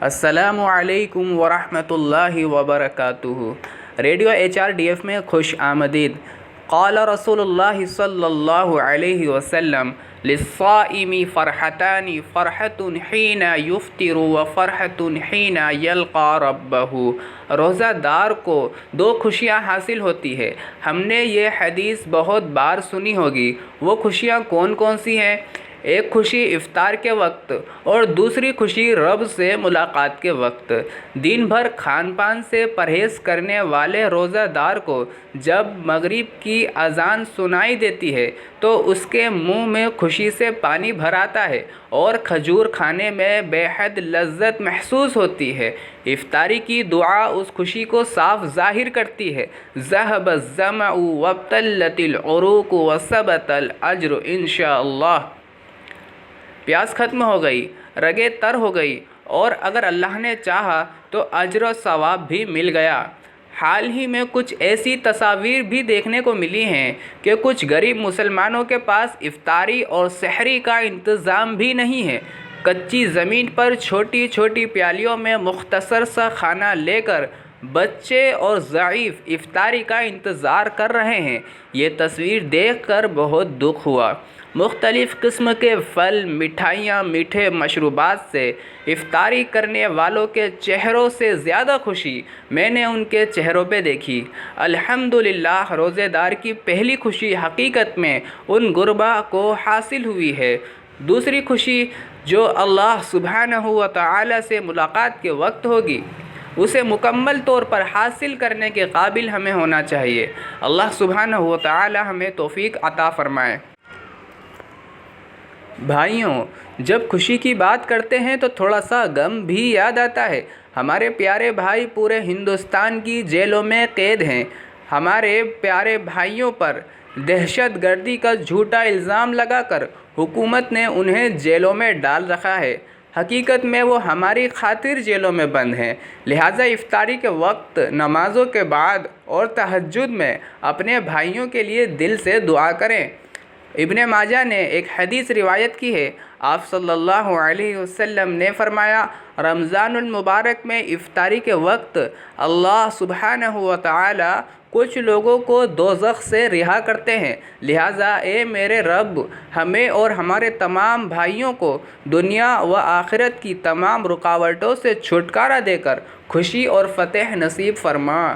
السلام علیکم ورحمۃ اللہ وبرکاتہ۔ ریڈیو HRDF میں خوش آمدید۔ قال رسول اللہ صلی اللہ علیہ وسلم للصائم فرحتان فرحۃ حین یفطر وفرحۃ حین یلقى ربہ۔ روزہ دار کو دو خوشیاں حاصل ہوتی ہے۔ ہم نے یہ حدیث بہت بار سنی ہوگی۔ وہ خوشیاں کون کون سی ہیں؟ ایک خوشی افطار کے وقت اور دوسری خوشی رب سے ملاقات کے وقت۔ دن بھر کھان پان سے پرہیز کرنے والے روزہ دار کو جب مغرب کی اذان سنائی دیتی ہے تو اس کے منہ میں خوشی سے پانی بھر آتا ہے اور کھجور کھانے میں بے حد لذت محسوس ہوتی ہے۔ افطاری کی دعا اس خوشی کو صاف ظاہر کرتی ہے۔ ذهب الظمأ وابتلت العروق وثبت الاجر انشاءاللہ۔ پیاس ختم ہو گئی، رگیں تر ہو گئی اور اگر اللہ نے چاہا تو اجر و ثواب بھی مل گیا۔ حال ہی میں کچھ ایسی تصاویر بھی دیکھنے کو ملی ہیں کہ کچھ غریب مسلمانوں کے پاس افطاری اور سحری کا انتظام بھی نہیں ہے۔ کچی زمین پر چھوٹی چھوٹی پیالیوں میں مختصر سا کھانا لے کر بچے اور ضعیف افطاری کا انتظار کر رہے ہیں۔ یہ تصویر دیکھ کر بہت دکھ ہوا۔ مختلف قسم کے پھل، مٹھائیاں، میٹھے مشروبات سے افطاری کرنے والوں کے چہروں سے زیادہ خوشی میں نے ان کے چہروں پہ دیکھی۔ الحمدللہ، روزے دار کی پہلی خوشی حقیقت میں ان غربا کو حاصل ہوئی ہے۔ دوسری خوشی جو اللہ سبحانہ و تعالی سے ملاقات کے وقت ہوگی، اسے مکمل طور پر حاصل کرنے کے قابل ہمیں ہونا چاہیے۔ اللہ سبحانہ و تعالی ہمیں توفیق عطا فرمائے۔ بھائیوں، جب خوشی کی بات کرتے ہیں تو تھوڑا سا غم بھی یاد آتا ہے۔ ہمارے پیارے بھائی پورے ہندوستان کی جیلوں میں قید ہیں۔ ہمارے پیارے بھائیوں پر دہشت گردی کا جھوٹا الزام لگا کر حکومت نے انہیں جیلوں میں ڈال رکھا ہے۔ حقیقت میں وہ ہماری خاطر جیلوں میں بند ہیں۔ لہٰذا افطاری کے وقت، نمازوں کے بعد اور تہجد میں اپنے بھائیوں کے لیے دل سے دعا کریں۔ ابن ماجہ نے ایک حدیث روایت کی ہے۔ آپ صلی اللہ علیہ وسلم نے فرمایا، رمضان المبارک میں افطاری کے وقت اللہ سبحانہ و تعالی کچھ لوگوں کو دوزخ سے رہا کرتے ہیں۔ لہٰذا اے میرے رب، ہمیں اور ہمارے تمام بھائیوں کو دنیا و آخرت کی تمام رکاوٹوں سے چھٹکارا دے کر خوشی اور فتح نصیب فرما۔